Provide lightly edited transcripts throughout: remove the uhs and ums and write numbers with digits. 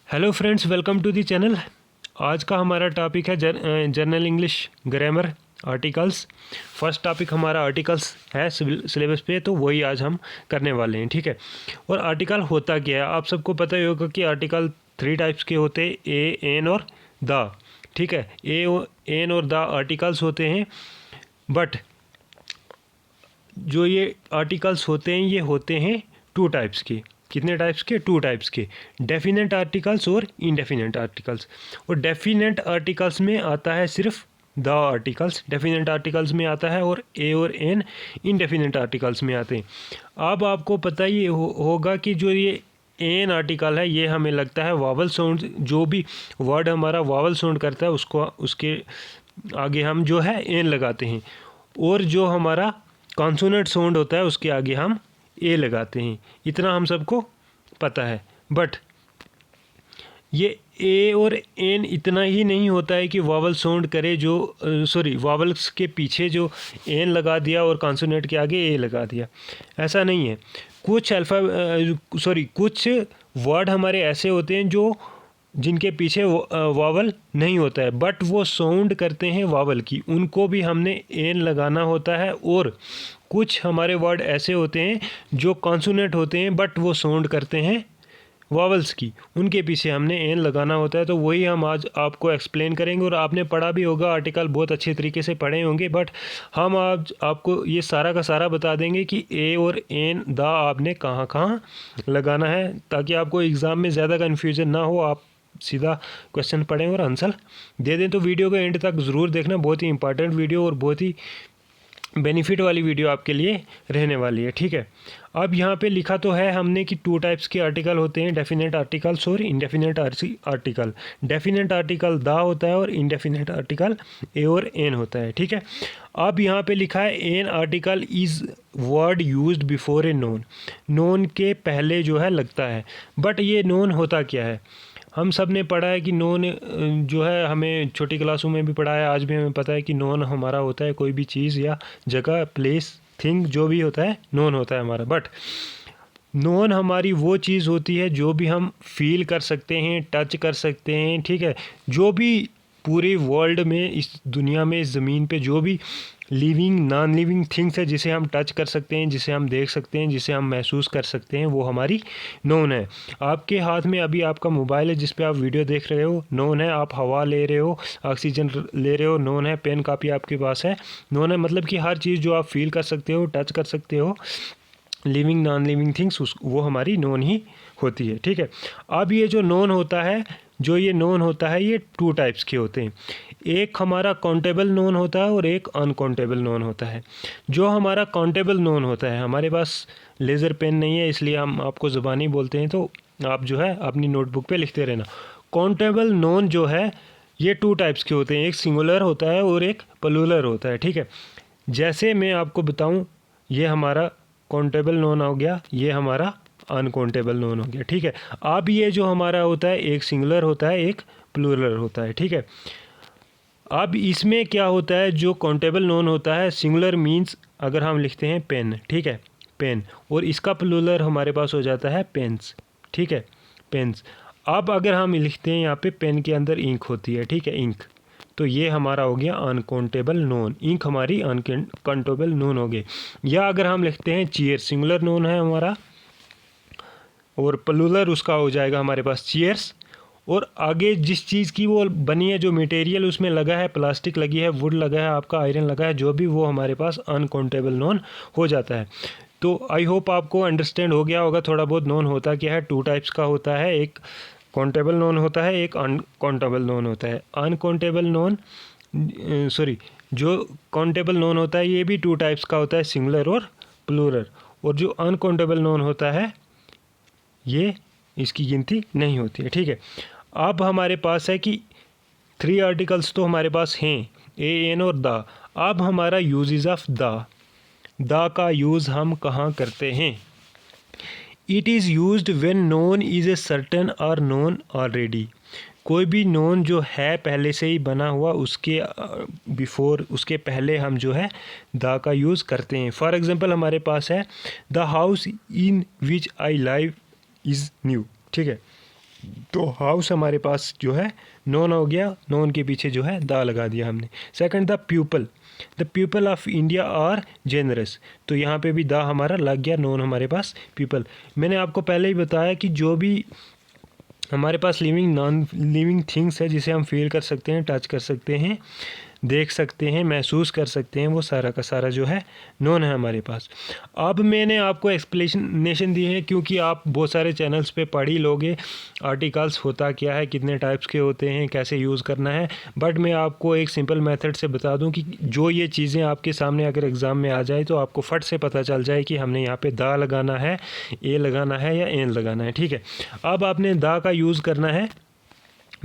Hello friends, welcome to the channel. आज का हमारा टॉपिक है general English grammar articles. First topic हमारा आर्टिकल्स है सिलेबस पे, तो वही आज हम करने वाले हैं। ठीक है। और आर्टिकल होता क्या है, आप सबको पता ही होगा कि आर्टिकल 3 टाइप्स के होते हैं, ए, एन और द। ठीक है, ए, एन और द आर्टिकल्स होते हैं। बट जो ये आर्टिकल्स होते हैं ये होते हैं 2 टाइप्स के। कितने टाइप्स के? 2 टाइप्स के, डेफिनेट आर्टिकल्स और इनडेफिनेट आर्टिकल्स। और डेफिनेट आर्टिकल्स में आता है सिर्फ द आर्टिकल्स, डेफिनेट आर्टिकल्स में आता है, और ए और एन इनडेफिनेट आर्टिकल्स में आते हैं। अब आपको पता ही होगा कि जो ये एन आर्टिकल है ये हमें लगता है वावल साउंड, जो भी वर्ड हमारा वावल साउंड करता है उसको उसके आगे हम जो है एन लगाते हैं, और जो हमारा कॉन्सोनेंट साउंड होता है उसके आगे हम ए लगाते हैं। इतना हम सबको पता है। बट ये ए और एन इतना ही नहीं होता है कि वावल साउंड करे, जो वावल्स के पीछे जो एन लगा दिया और कॉन्सोनेंट के आगे ए लगा दिया, ऐसा नहीं है। कुछ वर्ड हमारे ऐसे होते हैं जो जिनके पीछे वावल नहीं होता है बट वो साउंड करते हैं वावल की, उनको भी हमने एन लगाना होता है। और कुछ हमारे वर्ड ऐसे होते हैं जो कॉन्सोनेंट होते हैं बट वो साउंड करते हैं वावल्स की, उनके पीछे हमने एन लगाना होता है। तो वही हम आज आपको एक्सप्लेन करेंगे। और आपने पढ़ा भी होगा, आर्टिकल बहुत अच्छे तरीके से पढ़े होंगे, बट हम आज आपको ये सारा का सारा बता देंगे कि ए और एन द आपने कहाँ कहाँ लगाना है, ताकि आपको एग्ज़ाम में ज़्यादा कन्फ्यूज़न ना हो, आप सीधा क्वेश्चन पढ़ें और आंसर दे दें। तो वीडियो को एंड तक ज़रूर देखना, बहुत ही इंपॉर्टेंट वीडियो और बहुत ही बेनिफिट वाली वीडियो आपके लिए रहने वाली है। ठीक है। अब यहाँ पे लिखा तो है हमने कि 2 टाइप्स के आर्टिकल होते हैं, डेफिनेट आर्टिकल्स और indefinite article. Definite article the होता है और इनडेफिनेट आर्टिकल ए और एन होता है। ठीक है। अब यहाँ पे लिखा है an article is word used before A known. Known के पहले जो है लगता है। बट ये नोन होता क्या है? हम सब ने पढ़ा है कि नोन जो है, हमें छोटी क्लासों में भी पढ़ा है, आज भी हमें पता है कि नोन हमारा होता है कोई भी चीज़ या जगह, प्लेस, थिंग, जो भी होता है नोन होता है हमारा। बट नोन हमारी वो चीज़ होती है जो भी हम फील कर सकते हैं, टच कर सकते हैं। ठीक है। जो भी पूरे वर्ल्ड में, इस दुनिया में, इस ज़मीन पे जो भी लिविंग नॉन लिविंग थिंग्स है जिसे हम टच कर सकते हैं, जिसे हम देख सकते हैं, जिसे हम महसूस कर सकते हैं, वो हमारी नोन है। आपके हाथ में अभी आपका मोबाइल है जिस पे आप वीडियो देख रहे हो, नोन है। आप हवा ले रहे हो, ऑक्सीजन ले रहे हो, नोन है। पेन कापी आपके पास है, नोन है। मतलब कि हर चीज़ जो आप फील कर सकते हो, टच कर सकते हो, लिविंग नॉन लिविंग थिंग्स, वो हमारी नोन ही होती है। ठीक है। अब ये जो नोन होता है, ये 2 टाइप्स के होते हैं। एक हमारा काउंटेबल नोन होता है और एक अनकाउंटेबल नोन होता है। जो हमारा काउंटेबल नोन होता है, हमारे पास लेज़र पेन नहीं है इसलिए हम आपको ज़बानी बोलते हैं, तो आप जो है अपनी नोटबुक पे लिखते रहना। काउंटेबल नोन जो है ये 2 टाइप्स के होते हैं, एक सिंगुलर होता है और एक प्लूरल होता है। ठीक है। जैसे मैं आपको बताऊँ, ये हमारा काउंटेबल नोन हो गया, ये हमारा अनकाउंटेबल नोन हो गया। ठीक है। अब ये जो हमारा होता है, एक सिंगुलर होता है, एक प्लूरल होता है। ठीक है। अब इसमें क्या होता है, जो काउंटेबल नोन होता है, सिंगुलर मीन्स अगर हम लिखते हैं पेन, ठीक है, पेन, और इसका प्लूरल हमारे पास हो जाता है पेन्स। ठीक है, पेन्स। अब अगर हम लिखते हैं यहाँ पे, पेन के अंदर इंक होती है, ठीक है, इंक, तो ये हमारा हो गया अनकाउंटेबल नोन। इंक हमारी अनकाउंटेबल नोन हो गई। या अगर हम लिखते हैं चेयर, सिंगुलर नोन है हमारा, और प्लूरल उसका हो जाएगा हमारे पास चेयर्स। और आगे जिस चीज़ की वो बनी है, जो मटेरियल उसमें लगा है, प्लास्टिक लगी है, वुड लगा है, आपका आयरन लगा है, जो भी, वो हमारे पास अनकाउंटेबल नोन हो जाता है। तो आई होप आपको अंडरस्टैंड हो गया होगा थोड़ा बहुत नोन होता क्या है। 2 टाइप्स का होता है, एक काउंटेबल नोन होता है, एक अनकाउंटेबल नोन होता है। अनकाउंटेबल नोन जो काउंटेबल नोन होता है ये भी 2 टाइप्स का होता है, सिंगुलर और प्लूरल। और जो अनकाउंटेबल नोन होता है ये, इसकी गिनती नहीं होती है। ठीक है। अब हमारे पास है कि 3 आर्टिकल्स तो हमारे पास हैं, ए, एन और द। अब हमारा यूजेस ऑफ द का यूज़ हम कहाँ करते हैं? It is used when known is a certain और नोन ऑलरेडी। कोई भी नोन जो है पहले से ही बना हुआ, उसके बिफोर, उसके पहले हम जो है द का यूज़ करते हैं। फॉर एग्जांपल हमारे पास है the house in which I live is new. ठीक है। तो हाउस हमारे पास जो है नॉन हो गया, नॉन के पीछे जो है दा लगा दिया हमने। Second, the people of India are generous, तो यहाँ पे भी दा हमारा लग गया, नॉन हमारे पास पीपल। मैंने आपको पहले ही बताया कि जो भी हमारे पास लिविंग नॉन लिविंग थिंग्स है जिसे हम फील कर सकते हैं, टच कर सकते हैं, देख सकते हैं, महसूस कर सकते हैं, वो सारा का सारा जो है नॉन है हमारे पास। अब मैंने आपको एक्सप्लेनेशन दी है क्योंकि आप बहुत सारे चैनल्स पे पढ़ ही लोगे आर्टिकल्स होता क्या है, कितने टाइप्स के होते हैं, कैसे यूज़ करना है। बट मैं आपको एक सिंपल मेथड से बता दूं कि जो ये चीज़ें आपके सामने अगर एग्ज़ाम में आ जाए तो आपको फट से पता चल जाए कि हमने यहाँ पे दा लगाना है, ए लगाना है या एन लगाना है। ठीक है, अब आपने दा का यूज़ करना है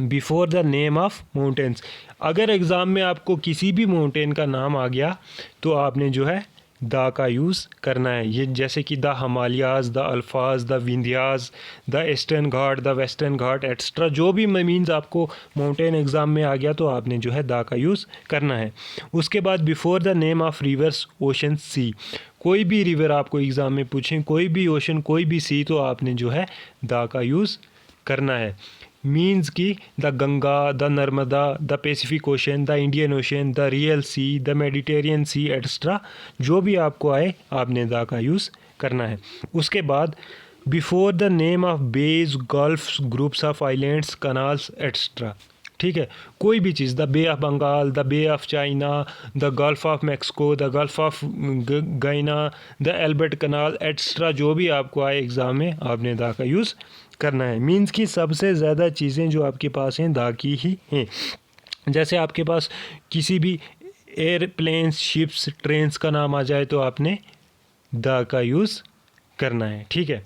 before the name of mountains. अगर एग्ज़ाम में आपको किसी भी माउंटेन का नाम आ गया तो आपने जो है दा का यूज़ करना है। ये जैसे कि the Himalayas, the Alps, the Vindhyas, the Eastern Ghat, the Western Ghat extra, जो भी मीन्स आपको माउंटेन एग्ज़ाम में आ गया तो आपने जो है दा का यूज़ करना है। उसके बाद before the name of rivers, ocean, sea, कोई भी रिवर आपको एग्ज़ाम में पूछें, कोई भी ओशन, कोई भी सी, तो आपने जो है दा का यूज़ करना है। मीन्स की the Ganga, the Narmada, the Pacific Ocean, the Indian Ocean, the real sea, the Mediterranean Sea extra, जो भी आपको आए आपने दा का यूज़ करना है। उसके बाद before the name of bays, gulfs, groups of islands, canals extra. ठीक है, कोई भी चीज़, the Bay of Bengal, the Bay of China, the Gulf of Mexico, the Gulf of Guyana, the Albert canal extra, जो भी आपको आए एग्ज़ाम में आपने दा का यूज़ करना है। मीन्स कि सबसे ज़्यादा चीज़ें जो आपके पास हैं दा की ही हैं। जैसे आपके पास किसी भी एयरप्लेन्स, शिप्स, ट्रेन्स का नाम आ जाए तो आपने दा का यूज़ करना है। ठीक है,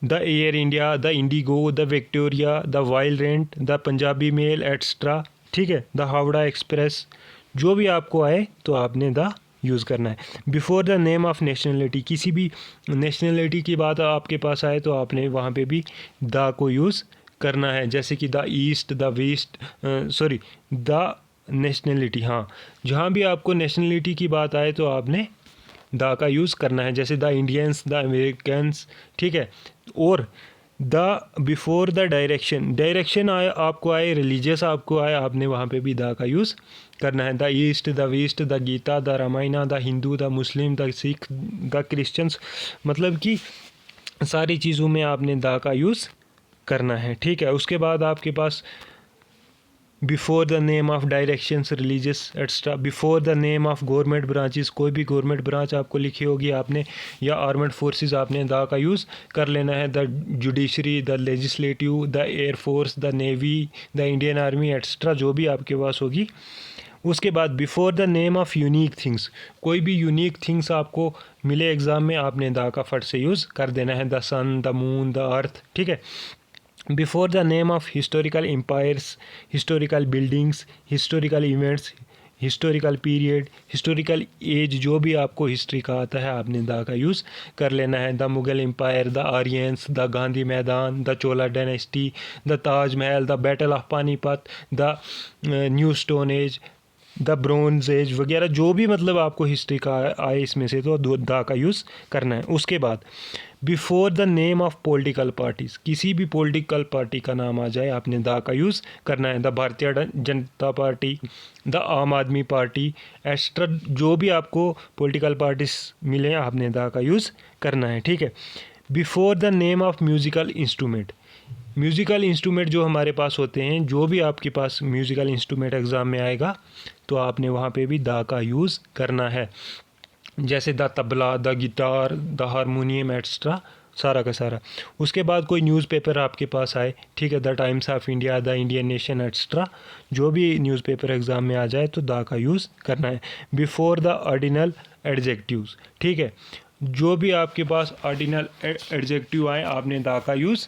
the Air India, the IndiGo, the Victoria, the wild rent, the Punjabi mail extra. ठीक है, द हावड़ा एक्सप्रेस, जो भी आपको आए तो आपने द यूज़ करना है। Before the name of nationality, किसी भी नेशनलिटी की बात आपके पास आए तो आपने वहाँ पे भी द को यूज़ करना है। जैसे कि the east, the west, sorry the nationality, हाँ, जहाँ भी आपको नेशनलिटी की बात आए तो आपने द का यूज़ करना है। जैसे द इंडियंस, द अमेरिकन्स। ठीक है, और द बिफोर द डायरेक्शन आए आपको आए, रिलीजियस आपको आए, आपने वहाँ पे भी द का यूज़ करना है। The east, the west, the Gita, the Ramayana, the Hindu, the Muslim, the Sikh, the Christians, मतलब कि सारी चीज़ों में आपने द का यूज़ करना है। ठीक है, उसके बाद आपके पास before the name of directions, religious extra, before the name of government branches, कोई भी गवर्नमेंट ब्रांच आपको लिखी होगी आपने, या आर्मड फोर्सेस, आपने द का यूज़ कर लेना है। The judiciary, the legislative, the air force, the navy, the Indian army extra, जो भी आपके पास होगी। उसके बाद before the name of unique things, कोई भी यूनिक थिंग्स आपको मिले एग्ज़ाम में आपने द का फट से यूज़ कर देना है। The sun, the moon, the earth. ठीक है, before the name of historical empires, historical buildings, historical events, historical period, historical age, जो भी आपको हिस्ट्री का आता है आपने द का यूज़ कर लेना है। The Mughal empire, the Aryans, the Gandhi Maidan, the Chola dynasty, the Taj Mahal, the battle of Panipat, the new stone age, the bronze age वगैरह, जो भी मतलब आपको हिस्ट्री का आए इसमें से तो द का यूज़ करना है। उसके बाद before the name of political parties, किसी भी पॉलिटिकल पार्टी का नाम आ जाए आपने द का यूज़ करना है। The Bharatiya Janata party, the आम आदमी पार्टी एक्स्ट्रा, जो भी आपको पॉलिटिकल पार्टीज मिले आपने द का यूज़ करना है। ठीक है, before the name of musical instrument, musical instrument जो हमारे पास होते हैं, जो भी आपके पास म्यूज़िकल इंस्ट्रूमेंट एग्ज़ाम में आएगा तो आपने वहाँ पे भी द का यूज़ करना है। जैसे the tabla, the guitar, the harmonium extra, सारा का सारा। उसके बाद कोई न्यूज़पेपर आपके पास आए, ठीक है, the times of India, the Indian nation extra, जो भी न्यूज़पेपर एग्ज़ाम में आ जाए तो द का यूज़ करना है। बिफोर द ऑर्डिनल एडजेक्टिव्स, ठीक है, जो भी आपके पास ऑर्डिनल एडजेक्टिव आए आपने द का यूज़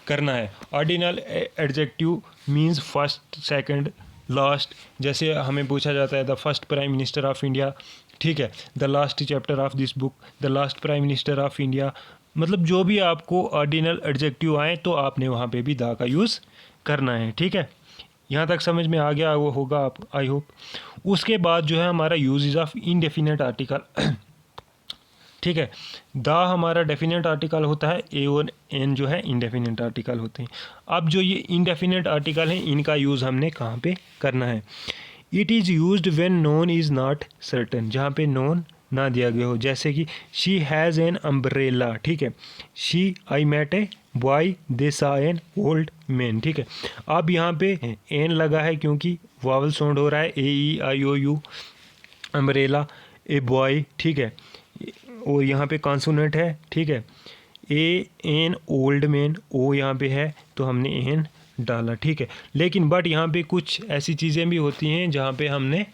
करना है। Ordinal adjective means first, second, last. जैसे हमें पूछा जाता है the first prime minister of India, ठीक है, the last chapter of this book, the last prime minister of India, मतलब जो भी आपको ऑर्डिनल एडजेक्टिव आए तो आपने वहाँ पे भी द का यूज़ करना है। ठीक है, यहाँ तक समझ में आ गया वो होगा आप, आई होप। उसके बाद जो है हमारा यूजेज ऑफ इनडेफिनेट आर्टिकल ठीक है। द हमारा डेफिनेट आर्टिकल होता है, ए और एन जो है इंडेफिनेट आर्टिकल होते हैं। अब जो ये इंडेफिनेट आर्टिकल हैं इनका यूज़ हमने कहाँ पे करना है। It is used when known is not certain, जहाँ पे नोन ना दिया गया हो, जैसे कि शी हैज़ एन अम्ब्रेला, ठीक है। She I met a boy they saw an old man, ठीक है। अब यहाँ पे एन लगा है क्योंकि वावल साउंड हो रहा है, ए ई आई ओ यू, अम्ब्रेला, ए बॉय, ठीक है। और यहाँ पे कॉन्सोनेंट है, ठीक है। ए एन ओल्ड मैन, ओ यहाँ पे है तो हमने एन डाला, ठीक है। लेकिन बट यहाँ पे कुछ ऐसी चीज़ें भी होती हैं जहाँ पे हमने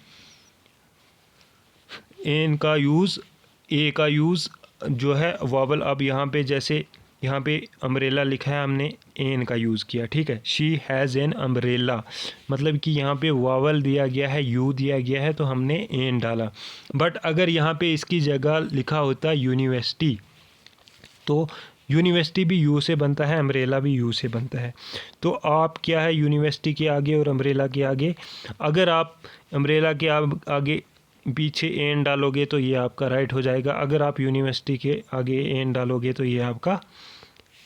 एन का यूज़, ए का यूज़ जो है वावल, अब यहाँ पे जैसे यहाँ पे अम्ब्रेला लिखा है हमने एन का यूज़ किया, ठीक है। शी हैज़ एन अम्ब्रेला, मतलब कि यहाँ पे वावल दिया गया है, यू दिया गया है तो हमने एन डाला। बट अगर यहाँ पे इसकी जगह लिखा होता यूनिवर्सिटी, तो यूनिवर्सिटी भी यू से बनता है, अम्ब्रेला भी यू से बनता है। तो आप क्या है यूनिवर्सिटी के आगे और अम्ब्रेला के आगे, अगर आप अम्ब्रेला के आगे पीछे एन डालोगे तो ये आपका राइट हो जाएगा, अगर आप यूनिवर्सिटी के आगे एन डालोगे तो ये आपका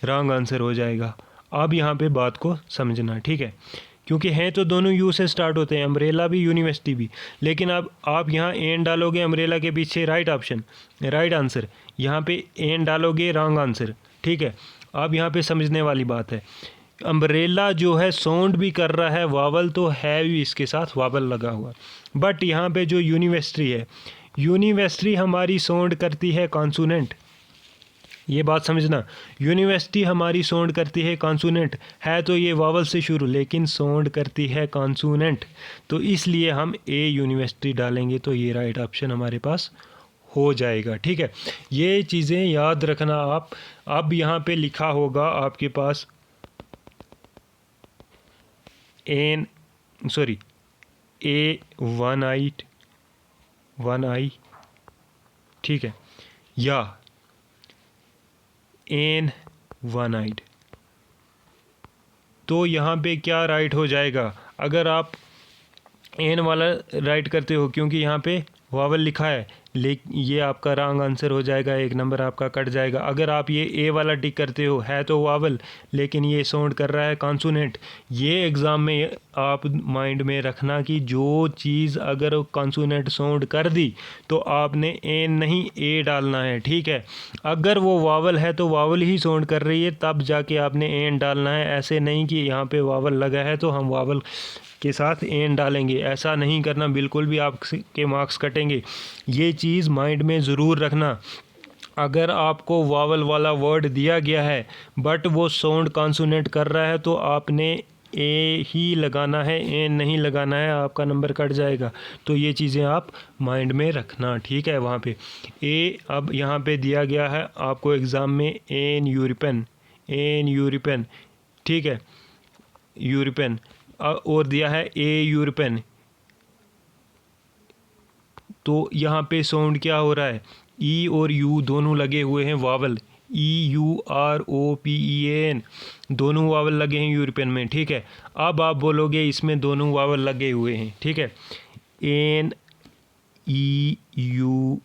रॉन्ग आंसर हो जाएगा। अब यहाँ पे बात को समझना, ठीक है, क्योंकि हैं तो दोनों यू से स्टार्ट होते हैं, अम्ब्रेला भी यूनिवर्सिटी भी, लेकिन अब आप यहाँ एन डालोगे अम्ब्रेला के पीछे, राइट ऑप्शन, राइट आंसर, यहाँ पे एन डालोगे रॉन्ग आंसर, ठीक है। अब यहाँ पे समझने वाली बात है, अम्ब्रेला जो है साउंड भी कर रहा है, वावल तो है भी इसके साथ वावल लगा हुआ, बट यहाँ पे जो यूनिवर्सिटी है, यूनिवर्सिटी हमारी साउंड करती है कॉन्सोनेंट, ये बात समझना, यूनिवर्सिटी हमारी साउंड करती है कॉन्सोनेंट, है तो ये वावल से शुरू लेकिन साउंड करती है कॉन्सोनेंट, तो इसलिए हम ए यूनिवर्सिटी डालेंगे तो ये राइट ऑप्शन हमारे पास हो जाएगा, ठीक है। ये चीज़ें याद रखना आप। अब यहाँ पे लिखा होगा आपके पास एन सॉरी ए वन आई, ठीक है, या एन वन आइड, तो यहाँ पे क्या राइट हो जाएगा, अगर आप एन वाला राइट करते हो क्योंकि यहाँ पे वावल लिखा है, लेकिन ये आपका रॉन्ग आंसर हो जाएगा, एक नंबर आपका कट जाएगा। अगर आप ये ए वाला टिक करते हो, है तो वावल लेकिन ये साउंड कर रहा है कॉन्सोनेंट, ये एग्ज़ाम में आप माइंड में रखना कि जो चीज़ अगर कॉन्सोनेंट साउंड कर दी तो आपने एन नहीं ए डालना है, ठीक है। अगर वो वावल है तो वावल ही साउंड कर रही है तब जाके आपने एन डालना है, ऐसे नहीं कि यहाँ पे वावल लगा है तो हम वावल के साथ एन डालेंगे, ऐसा नहीं करना, बिल्कुल भी आपके मार्क्स कटेंगे। ये चीज़ माइंड में ज़रूर रखना। अगर आपको वावल वाला वर्ड दिया गया है बट वो साउंड कॉन्सोनेंट कर रहा है तो आपने ए ही लगाना है, एन नहीं लगाना है, आपका नंबर कट जाएगा। तो ये चीज़ें आप माइंड में रखना, ठीक है। वहाँ पे ए, अब यहाँ पे दिया गया है आपको एग्ज़ाम में एन यूरोपियन, ठीक है, यूरोपियन, और दिया है ए यूरोपियन, तो यहाँ पे साउंड क्या हो रहा है, ई और यू दोनों लगे हुए हैं vowel, E U R O P E N दोनों वावल लगे हैं यूरोपियन में, ठीक है। अब आप बोलोगे इसमें दोनों वावल लगे हुए हैं, ठीक है, an E U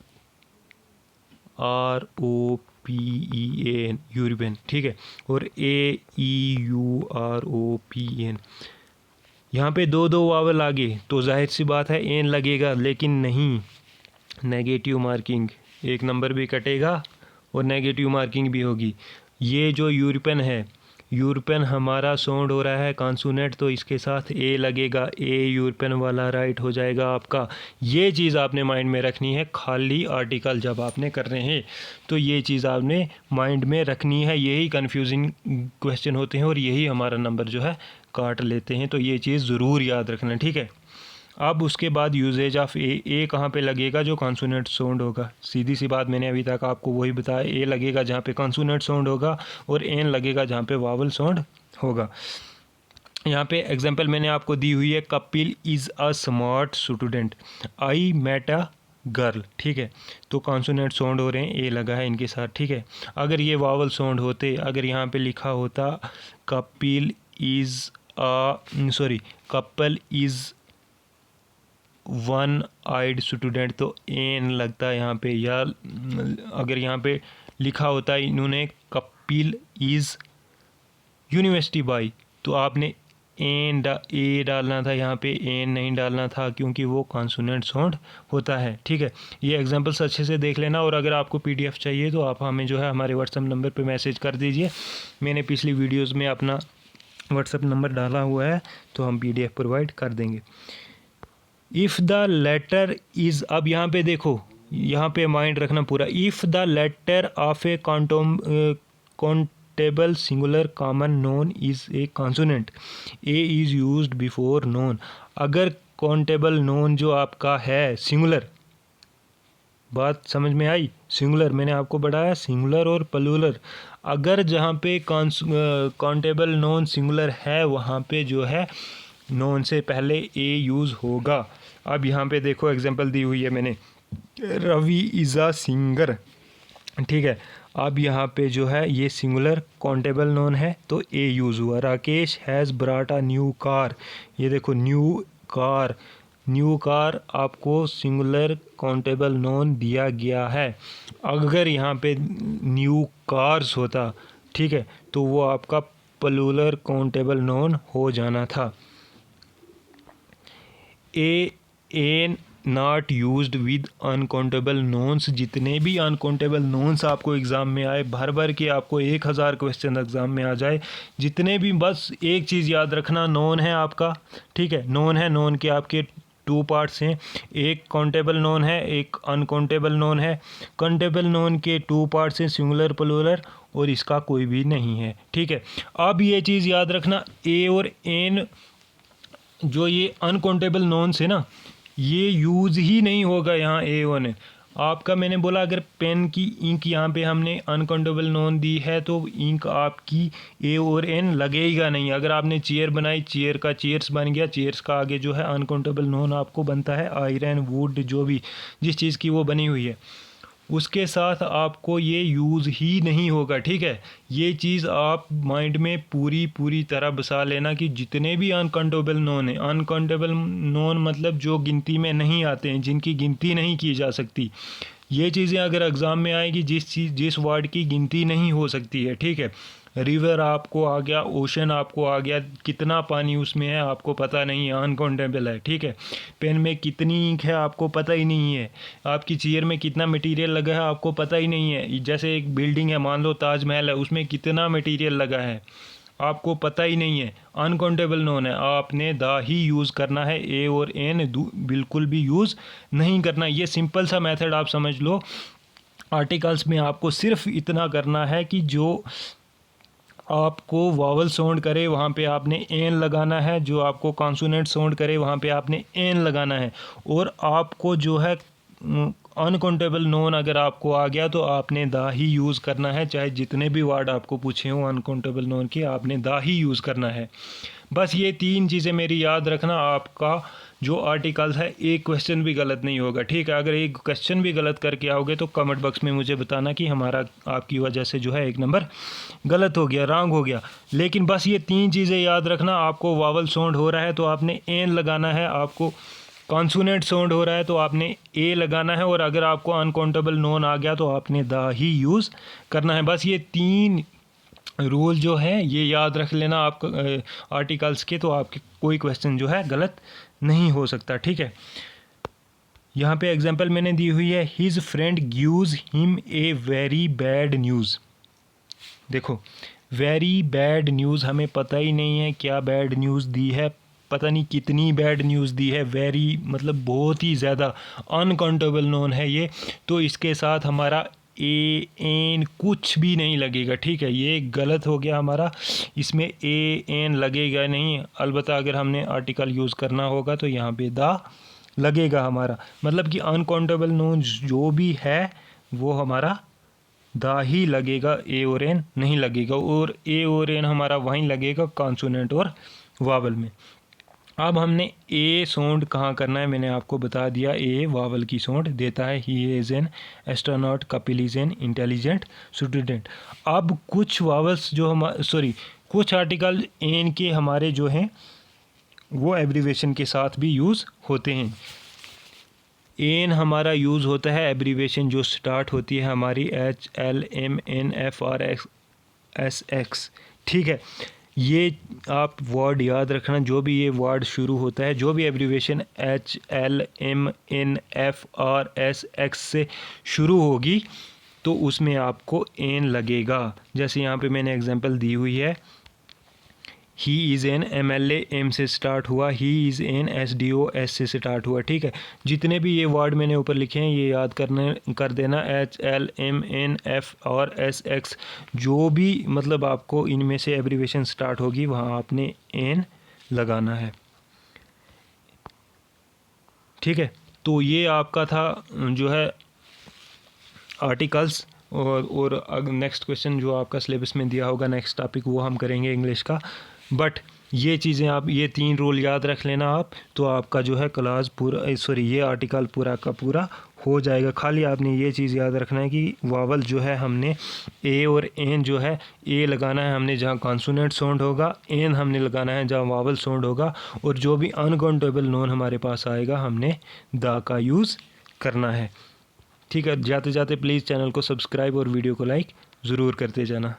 R O P E N European, ठीक है, और a E U R O P N, यहाँ पे दो दो वावल आगे तो जाहिर सी बात है एन लगेगा, लेकिन नहीं, नेगेटिव मार्किंग, एक नंबर भी कटेगा और नेगेटिव मार्किंग भी होगी। ये जो यूरोपियन है, यूरोपियन हमारा साउंड हो रहा है कॉन्सोनेंट तो इसके साथ ए लगेगा, ए यूरोपियन वाला राइट हो जाएगा आपका। ये चीज़ आपने माइंड में रखनी है, खाली आर्टिकल जब आपने कर रहे हैं तो ये चीज़ आपने माइंड में रखनी है। यही कन्फ्यूजिंग क्वेश्चन होते हैं और यही हमारा नंबर जो है काट लेते हैं, तो ये चीज़ ज़रूर याद रखना, ठीक है। अब उसके बाद यूजेज ऑफ ए कहाँ पे लगेगा, जो कॉन्सोनेंट साउंड होगा, सीधी सी बात, मैंने अभी तक आपको वही बताया, ए लगेगा जहाँ पे कॉन्सोनेंट साउंड होगा और एन लगेगा जहाँ पे वावल साउंड होगा। यहाँ पे एग्जांपल मैंने आपको दी हुई है, Kapil is a smart student, I met a girl, ठीक है, तो कॉन्सोनेंट साउंड हो रहे हैं, ए लगा है इनके साथ, ठीक है। अगर ये वावल साउंड होते, अगर यहाँ पे लिखा होता Kapil is Kapil is one eyed student, तो एन लगता है यहाँ पे, या अगर यहाँ पे लिखा होता है इन्होंने कपिल इज़ यूनिवर्सिटी बाई, तो आपने ए डालना था, यहाँ पे एन नहीं डालना था क्योंकि वो कॉन्सोनेंट साउंड होता है। ठीक है, ये एग्जांपल्स अच्छे से देख लेना, और अगर आपको पीडीएफ चाहिए तो आप हमें जो है हमारे व्हाट्सएप नंबर पे मैसेज कर दीजिए। मैंने पिछली वीडियोस में अपना व्हाट्सएप नंबर डाला हुआ है, तो हम पीडीएफ प्रोवाइड कर देंगे। इफ़ द लेटर इज़, अब यहाँ पे देखो, यहाँ पे माइंड रखना पूरा, if the letter of a countable singular common noun is a consonant, a is used before noun. अगर काउंटेबल नोन जो आपका है सिंगुलर, बात समझ में आई, सिंगुलर मैंने आपको बढ़ाया सिंगुलर और प्लूरल, अगर जहाँ पे काउंटेबल नोन सिंगुलर है वहाँ पे जो है नोन से पहले ए यूज़ होगा। अब यहाँ पे देखो एग्जांपल दी हुई है मैंने, रवि इज़ अ सिंगर। ठीक है, अब यहाँ पे जो है ये सिंगुलर काउंटेबल नोन है तो ए यूज़ हुआ। Rakesh has brought a new car, ये देखो न्यू कार आपको सिंगुलर काउंटेबल नोन दिया गया है। अगर यहाँ पे न्यू कार्स होता, ठीक है, तो वो आपका प्लूरल काउंटेबल नोन हो जाना था। An not used with uncountable nouns, जितने भी अनकाउंटेबल नोन्स आपको एग्ज़ाम में आए, भर भर के आपको 1000 क्वेश्चन एग्ज़ाम में आ जाए, जितने भी, बस एक चीज़ याद रखना, नोन है आपका, ठीक है, नोन है, नोन के आपके 2 पार्ट्स हैं, एक काउंटेबल नोन है, एक अनकाउंटेबल नोन है। काउंटेबल नोन के 2 पार्ट्स हैं, सिंगुलर प्लूरल, और इसका कोई भी नहीं है। ठीक है, अब ये चीज़ याद रखना, ए और एन जो ये अनकाउंटेबल नोन्स है ना, ये यूज़ ही नहीं होगा यहाँ ए वन है आपका। मैंने बोला अगर पेन की इंक यहाँ पे हमने अनकाउंटेबल नोन दी है तो इंक आपकी ए और एन लगेगा नहीं। अगर आपने चेयर बनाई, चेयर का चेयर्स बन गया, चेयर्स का आगे जो है अनकाउंटेबल नोन आपको बनता है आयरन, वुड, जो भी जिस चीज़ की वो बनी हुई है, उसके साथ आपको ये यूज़ ही नहीं होगा। ठीक है, ये चीज़ आप माइंड में पूरी तरह बसा लेना कि जितने भी अनकाउंटेबल नोन हैं, अनकाउंटेबल नोन मतलब जो गिनती में नहीं आते हैं, जिनकी गिनती नहीं की जा सकती, ये चीज़ें अगर एग्ज़ाम में आएगी, जिस वर्ड की गिनती नहीं हो सकती है। ठीक है, रिवर आपको आ गया, ओशन आपको आ गया, कितना पानी उसमें है आपको पता नहीं है, अनकाउंटेबल है। ठीक है, पेन में कितनी इंक है आपको पता ही नहीं है, आपकी चेयर में कितना मटेरियल लगा है आपको पता ही नहीं है। जैसे एक बिल्डिंग है, मान लो ताजमहल है, उसमें कितना मटेरियल लगा है आपको पता ही नहीं है, अनकाउंटेबल नोन है। आपने द ही यूज़ करना है, ए और एन बिल्कुल भी यूज़ नहीं करना। ये सिंपल सा मेथड आप समझ लो। आर्टिकल्स में आपको सिर्फ इतना करना है कि जो आपको वावल साउंड करे वहाँ पे आपने एन लगाना है, जो आपको कॉन्सोनेंट साउंड करे वहाँ पे आपने एन लगाना है, और आपको जो है अनकाउंटेबल नोन अगर आपको आ गया तो आपने द ही यूज़ करना है, चाहे जितने भी वर्ड आपको पूछे हों अनकाउंटेबल नोन के, आपने द ही यूज़ करना है। बस ये 3 चीज़ें मेरी याद रखना, आपका जो आर्टिकल्स है एक क्वेश्चन भी गलत नहीं होगा। ठीक है, अगर एक क्वेश्चन भी गलत करके आओगे तो कमेंट बॉक्स में मुझे बताना कि हमारा आपकी वजह से जो है 1 नंबर गलत हो गया, रॉन्ग हो गया। लेकिन बस ये 3 चीज़ें याद रखना, आपको वावल साउंड हो रहा है तो आपने एन लगाना है, आपको कॉन्सोनेंट साउंड हो रहा है तो आपने ए लगाना है, और अगर आपको अनकाउंटेबल नोन आ गया तो आपने द ही यूज़ करना है। बस ये 3 रूल जो है ये याद रख लेना आप आर्टिकल्स के, तो आपके कोई क्वेश्चन जो है गलत नहीं हो सकता। ठीक है, यहाँ पे एग्जांपल मैंने दी हुई है, his friend gives him a very bad news. देखो, वेरी बैड न्यूज़, हमें पता ही नहीं है क्या बैड न्यूज़ दी है, पता नहीं कितनी बैड न्यूज़ दी है। वेरी मतलब बहुत ही ज़्यादा, अनकाउंटेबल नोन है ये, तो इसके साथ हमारा ए एन कुछ भी नहीं लगेगा। ठीक है, ये गलत हो गया हमारा, इसमें ए एन लगेगा नहीं। अलबत्ता अगर हमने आर्टिकल यूज़ करना होगा तो यहाँ पे द लगेगा हमारा, मतलब कि अनकाउंटेबल नोन जो भी है वो हमारा द ही लगेगा, ए और एन नहीं लगेगा, और ए और एन हमारा वहीं लगेगा कॉन्सोनेंट और वावल में। अब हमने ए साउंड कहाँ करना है मैंने आपको बता दिया, ए वावल की साउंड देता है। He is an astronaut, Kapil is an intelligent student. अब कुछ वावल्स जो कुछ आर्टिकल एन के हमारे जो हैं वो एब्रीवेशन के साथ भी यूज़ होते हैं। एन हमारा यूज़ होता है एब्रीवेशन जो स्टार्ट होती है हमारी HLMNFRSX, ठीक है। ये आप वर्ड याद रखना, जो भी ये वर्ड शुरू होता है, जो भी एब्रीवेशन HLMNFRSX से शुरू होगी तो उसमें आपको एन लगेगा। जैसे यहाँ पे मैंने एग्जांपल दी हुई है, he is an MLA M से स्टार्ट हुआ, he is an SDO S से स्टार्ट हुआ, ठीक है। जितने भी ये वर्ड मैंने ऊपर लिखे हैं ये याद कर देना, HLMNFRSX, जो भी मतलब आपको इनमें से एब्रीवेशन स्टार्ट होगी वहाँ आपने एन लगाना है, ठीक है। तो ये आपका था जो है आर्टिकल्स। और नेक्स्ट क्वेश्चन जो आपका सिलेबस में दिया होगा, नेक्स्ट टॉपिक, वो हम करेंगे इंग्लिश का। बट ये चीज़ें आप, ये 3 रूल याद रख लेना आप, तो आपका जो है क्लास पूरा, ये आर्टिकल पूरा का पूरा हो जाएगा। खाली आपने ये चीज़ याद रखना है कि वावल जो है हमने ए और एन जो है, ए लगाना है हमने जहाँ कॉन्सोनेंट साउंड होगा, एन हमने लगाना है जहाँ वावल साउंड होगा, और जो भी अनकाउंटेबल नोन हमारे पास आएगा हमने द का यूज़ करना है, ठीक है। जाते जाते प्लीज़ चैनल को सब्सक्राइब और वीडियो को लाइक ज़रूर करते जाना।